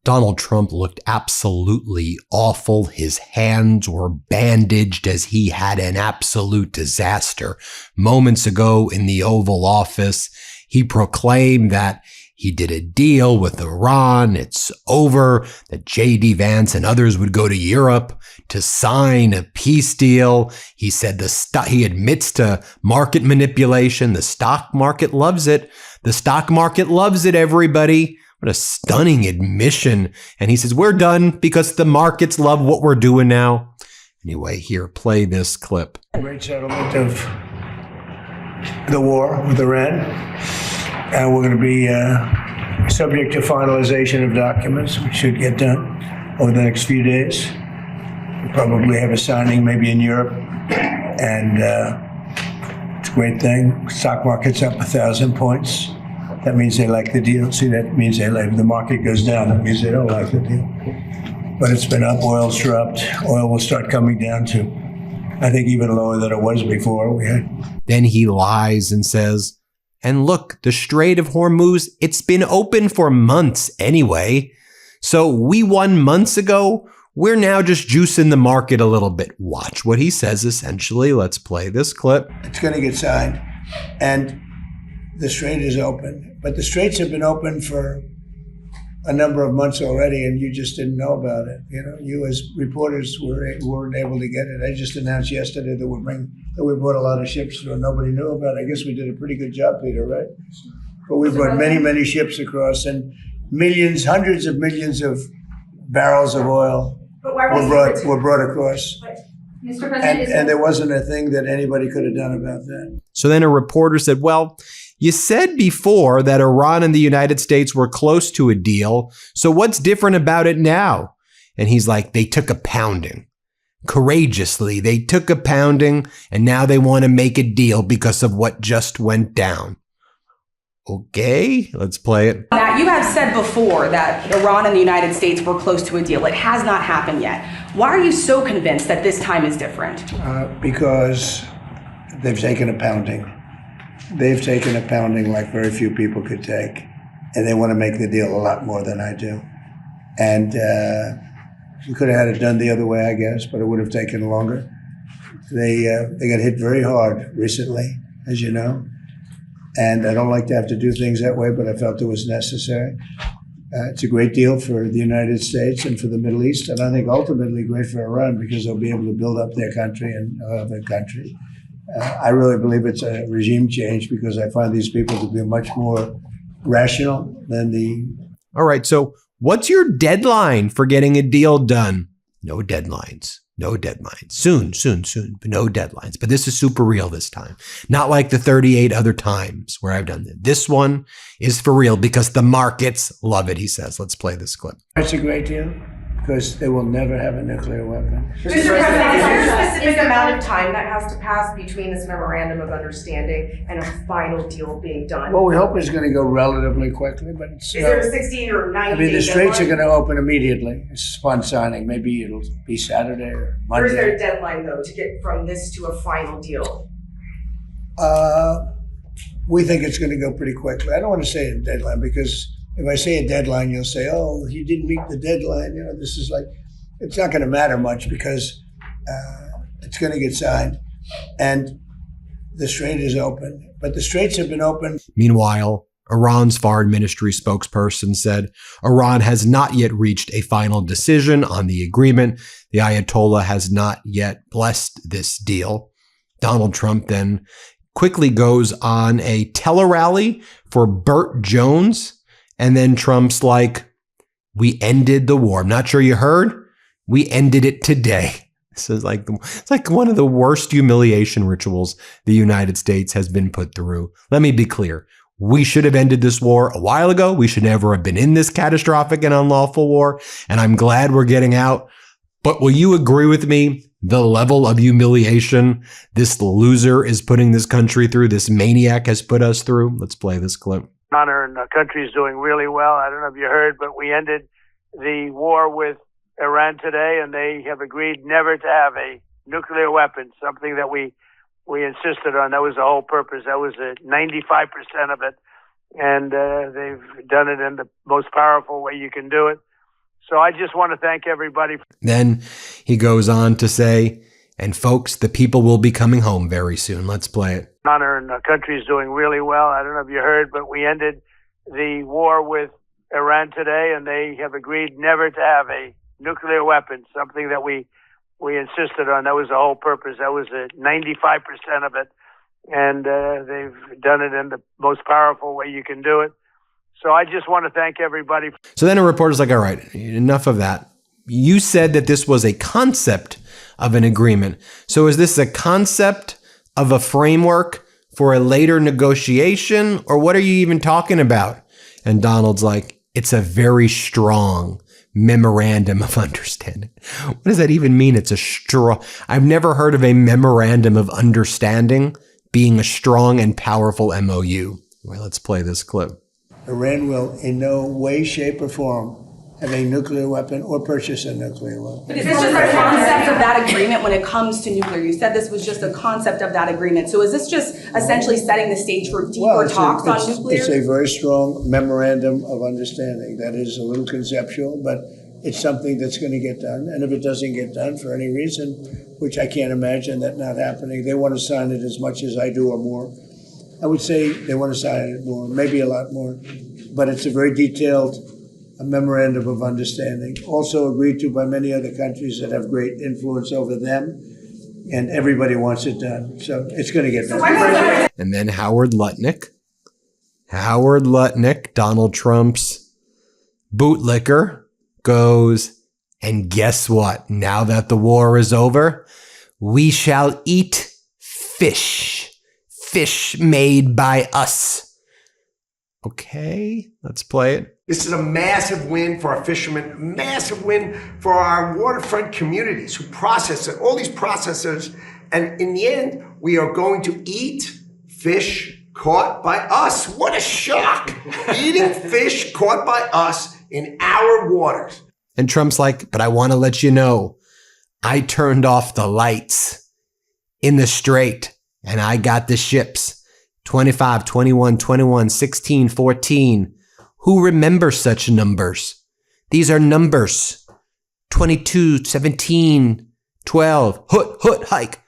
Donald Trump looked absolutely awful. His hands were bandaged as he had an absolute disaster. Moments ago in the Oval Office, he proclaimed that he did a deal with Iran. It's over, that J.D. Vance and others would go to Europe to sign a peace deal. He said he admits to market manipulation. The stock market loves it. The stock market loves it, everybody. What a stunning admission. And he says, we're done because the markets love what we're doing now. Anyway, here, play this clip. Great settlement of the war with Iran. And we're going to be subject to finalization of documents, which should get done over the next few days. We'll probably have a signing maybe in Europe. And it's a great thing. Stock market's up 1,000 points. That means they like the deal. See, that means they like, if the market goes down, that means they don't like the deal. But it's been up, oil's dropped. Oil will start coming down to, I think, even lower than it was before. Then he lies and says, and look, the Strait of Hormuz, it's been open for months anyway. So we won months ago. We're now just juicing the market a little bit. Watch what he says, essentially. Let's play this clip. It's going to get signed. And the Strait is open. But the Straits have been open for a number of months already, and you just didn't know about it. You know, you as reporters weren't able to get it. I just announced yesterday that we brought a lot of ships through, and nobody knew about it. I guess we did a pretty good job, Peter, right? But we brought many, many ships across, and millions, hundreds of millions of barrels of oil were brought across. Mr. President, and there wasn't a thing that anybody could have done about that. So then a reporter said, well, you said before that Iran and the United States were close to a deal. So what's different about it now? And he's like, they took a pounding. Courageously, they took a pounding, and now they want to make a deal because of what just went down. Okay, let's play it. Now, you have said before that Iran and the United States were close to a deal. It has not happened yet. Why are you so convinced that this time is different? Because they've taken a pounding. They've taken a pounding like very few people could take, and they want to make the deal a lot more than I do. And we could have had it done the other way, I guess, but it would have taken longer. They got hit very hard recently, as you know. And I don't like to have to do things that way, but I felt it was necessary. It's a great deal for the United States and for the Middle East, and I think ultimately great for Iran because they'll be able to build up their country and other country. I really believe it's a regime change because I find these people to be much more rational than the... All right, so what's your deadline for getting a deal done? No deadlines. No deadlines. Soon, but no deadlines. But this is super real this time. Not like the 38 other times where I've done this. This one is for real because the markets love it, he says. Let's play this clip. It's a great deal because they will never have a nuclear weapon. Mr. President, is there a specific amount of time that has to pass between this memorandum of understanding and a final deal being done? Well, we hope it's going to go relatively quickly, but it's... Is there a 60 or 90 I mean, the day Straits are deadline? going to open immediately. It's upon signing. Maybe it'll be Saturday or Monday. Or is there a deadline, though, to get from this to a final deal? We think it's going to go pretty quickly. I don't want to say a deadline because if I say a deadline, you'll say, oh, he didn't meet the deadline. You know, this is like, it's not going to matter much because it's going to get signed. And the Strait is open. But the Straits have been open. Meanwhile, Iran's foreign ministry spokesperson said Iran has not yet reached a final decision on the agreement. The Ayatollah has not yet blessed this deal. Donald Trump then quickly goes on a tele-rally for Burt Jones. And then Trump's like, we ended the war. I'm not sure you heard. We ended it today. This is like, it's like one of the worst humiliation rituals the United States has been put through. Let me be clear. We should have ended this war a while ago. We should never have been in this catastrophic and unlawful war. And I'm glad we're getting out. But will you agree with me? The level of humiliation this loser is putting this country through, this maniac has put us through. Let's play this clip. Honor, and the country is doing really well. I don't know if you heard, but we ended the war with Iran today, and they have agreed never to have a nuclear weapon, something that we insisted on. That was the whole purpose. That was 95% of it. And they've done it in the most powerful way you can do it. So I just want to thank everybody. Then he goes on to say, and folks, the people will be coming home very soon. Let's play it. Honor, and the country is doing really well. I don't know if you heard, but we ended the war with Iran today, and they have agreed never to have a nuclear weapon, something that we insisted on. That was the whole purpose. That was 95% of it. And they've done it in the most powerful way you can do it. So I just want to thank everybody. So then a reporter's like, all right, enough of that. You said that this was a concept of an agreement. So is this a concept of a framework for a later negotiation? Or what are you even talking about? And Donald's like, it's a very strong memorandum of understanding. What does that even mean? It's a strong. I've never heard of a memorandum of understanding being a strong and powerful MOU. Well, let's play this clip. Iran will in no way, shape, or form have a nuclear weapon or purchase a nuclear weapon. But is this just a concept of that agreement when it comes to nuclear? You said this was just a concept of that agreement. So is this just essentially setting the stage for deeper talks on nuclear? It's a very strong memorandum of understanding. That is a little conceptual, but it's something that's going to get done. And if it doesn't get done for any reason, which I can't imagine that not happening, they want to sign it as much as I do or more. I would say they want to sign it more, maybe a lot more. But it's a very detailed memorandum of understanding, also agreed to by many other countries that have great influence over them, and everybody wants it done. So it's going to get done. And then Howard Lutnick, Donald Trump's bootlicker, goes, and guess what? Now that the war is over, we shall eat fish made by us. Okay, let's play it. This is a massive win for our fishermen, massive win for our waterfront communities who process it, all these processors. And in the end, we are going to eat fish caught by us. What a shock. Eating fish caught by us in our waters. And Trump's like, but I want to let you know, I turned off the lights in the strait and I got the ships. 25, 21, 21, 16, 14. Who remembers such numbers? These are numbers. 22, 17, 12. Hoot, hike.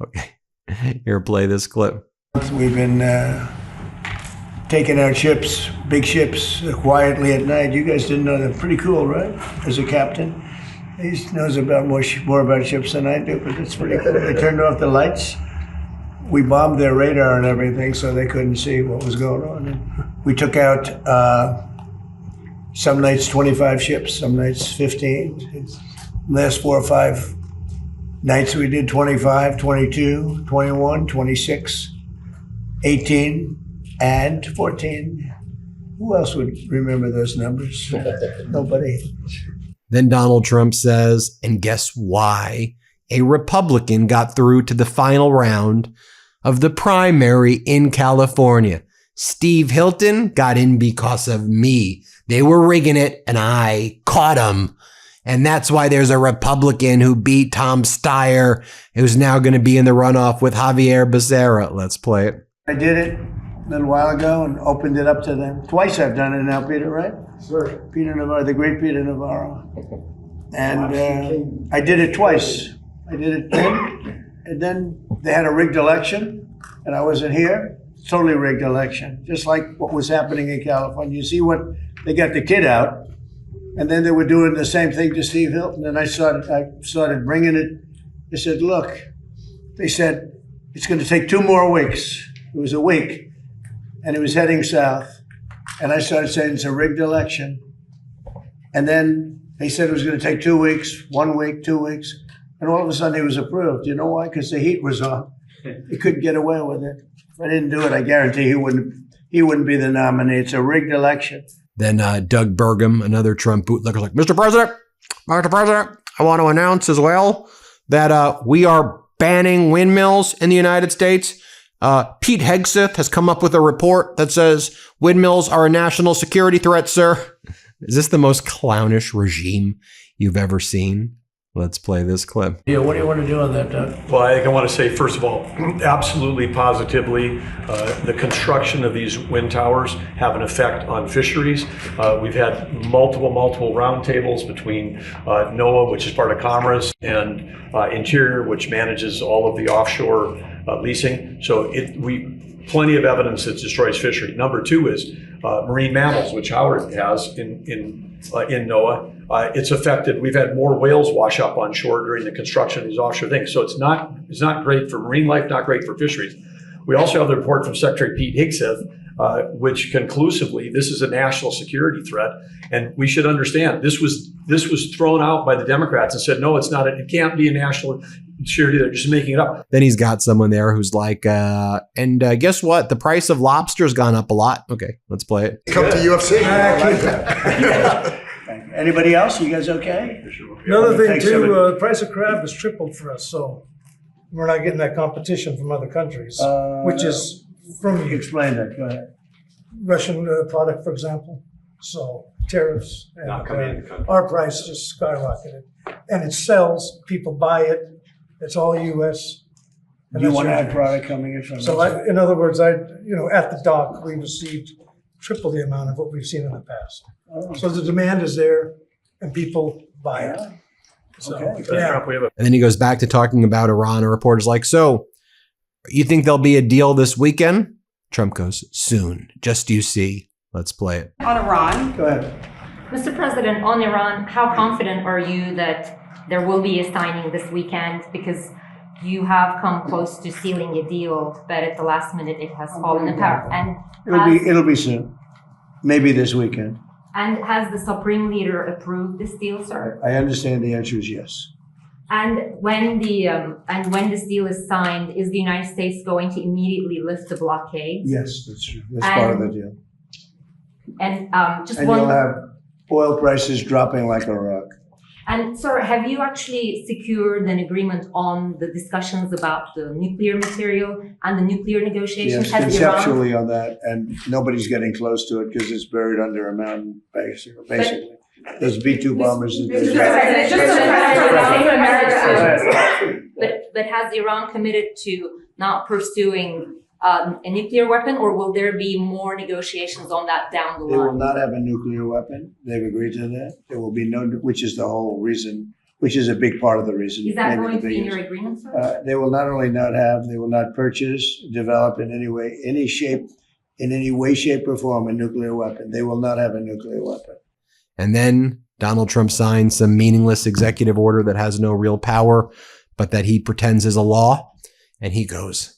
Okay, here, play this clip. We've been taking out ships, big ships, quietly at night. You guys didn't know that. Pretty cool, right? As a captain. He knows about more about ships than I do, but it's pretty cool. They turned off the lights. We bombed their radar and everything, so they couldn't see what was going on. And we took out some nights 25 ships, some nights 15. Last 4 or 5 nights we did 25, 22, 21, 26, 18, and 14. Who else would remember those numbers? Nobody. Then Donald Trump says, and guess why? A Republican got through to the final round of the primary in California. Steve Hilton got in because of me. They were rigging it and I caught them. And that's why there's a Republican who beat Tom Steyer, who's now going to be in the runoff with Javier Becerra. Let's play it. I did it a little while ago and opened it up to them. Twice I've done it now, Peter, right? Sure. Peter Navarro, the great Peter Navarro. And I did it twice. I did it then, and then they had a rigged election, and I wasn't here. Totally rigged election, just like what was happening in California. You see what, they got the kid out, and then they were doing the same thing to Steve Hilton, and I started bringing it. They said, look, they said, it's going to take 2 more weeks. It was a week, and it was heading south. And I started saying it's a rigged election. And then they said it was going to take 2 weeks, 1 week, 2 weeks. And all of a sudden he was approved. You know why? Because the heat was on. He couldn't get away with it. If I didn't do it, I guarantee he wouldn't be the nominee. It's a rigged election. Then Doug Burgum, another Trump bootlicker, like, Mr. President, I want to announce as well that we are banning windmills in the United States. Pete Hegseth has come up with a report that says windmills are a national security threat, sir. Is this the most clownish regime you've ever seen? Let's play this clip. Yeah, what do you want to do on that, Doug? Well, I think I want to say, first of all, absolutely positively, the construction of these wind towers have an effect on fisheries. We've had multiple roundtables between NOAA, which is part of Commerce, and Interior, which manages all of the offshore leasing. So plenty of evidence that destroys fishery. Number two is marine mammals, which Howard has in NOAA. It's affected. We've had more whales wash up on shore during the construction of these offshore things. So it's not great for marine life, not great for fisheries. We also have the report from Secretary Pete Hegseth, which conclusively, this is a national security threat. And we should understand, this was thrown out by the Democrats and said, no, it's not. It can't be a national security. They're just making it up. Then he's got someone there who's like, guess what? The price of lobster's gone up a lot. Okay, let's play it. Come to UFC. I like that. Anybody else? You guys okay? Another thing too, the price of crab has tripled for us, so we're not getting that competition from other countries, which is from Explain that. Go ahead. Russian product, for example. So tariffs and our price just skyrocketed, and it sells. People buy it. It's all U.S. You want to have product coming in from? So, in other words, at the dock, we received triple the amount of what we've seen in the past. So the demand is there, and people buy it. So, yeah. And then he goes back to talking about Iran. A reporter's like, so you think there'll be a deal this weekend? Trump goes, soon. Just you see. Let's play it. On Iran. Go ahead. Mr. President, on Iran, how confident are you that there will be a signing this weekend? Because you have come close to sealing a deal, but at the last minute it has fallen apart. And It'll be soon. Maybe this weekend. And has the Supreme Leader approved this deal, sir? I understand the answer is yes. And when this deal is signed, is the United States going to immediately lift the blockade? Yes, that's true. That's part of the deal. And you'll have oil prices dropping like a rock. And sir, have you actually secured an agreement on the discussions about the nuclear material and the nuclear negotiations? Yes, conceptually on that, and nobody's getting close to it because it's buried under a mountain, basically. There's B-2 bombers. But has Iran committed to not pursuing a nuclear weapon, or will there be more negotiations on that down the line? They will not have a nuclear weapon. They've agreed to that. There will be no, which is the whole reason, which is a big part of the reason. Is that going to be in your agreement, sir? They will not only not have, they will not purchase, develop in any way, in any way, shape, or form a nuclear weapon. They will not have a nuclear weapon. And then Donald Trump signs some meaningless executive order that has no real power, but that he pretends is a law. And he goes,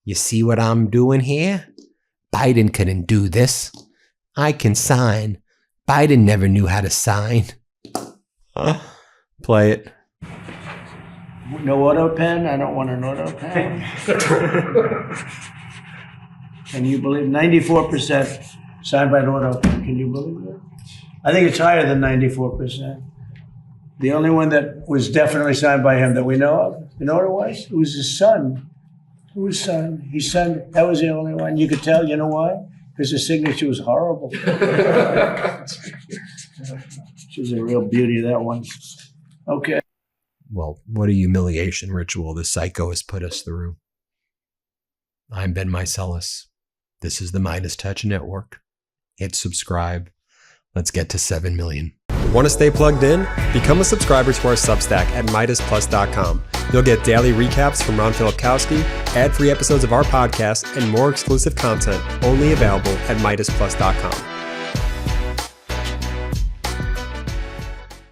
you see what I'm doing here? Biden couldn't do this. I can sign. Biden never knew how to sign. Play it. No auto pen? I don't want an auto pen. Can you believe 94% signed by an auto pen? Can you believe that? I think it's higher than 94%. The only one that was definitely signed by him that we know of, you know what it was? It was his son. Whose son? His son, that was the only one. You could tell, you know why? Because his signature was horrible. She was a real beauty, that one. Okay. Well, what a humiliation ritual this psycho has put us through. I'm Ben Meiselas. This is the MeidasTouch Network. Hit subscribe. Let's get to 7 million. Want to stay plugged in? Become a subscriber to our Substack at MeidasPlus.com. You'll get daily recaps from Ron Filipkowski, ad-free episodes of our podcast, and more exclusive content only available at MeidasPlus.com.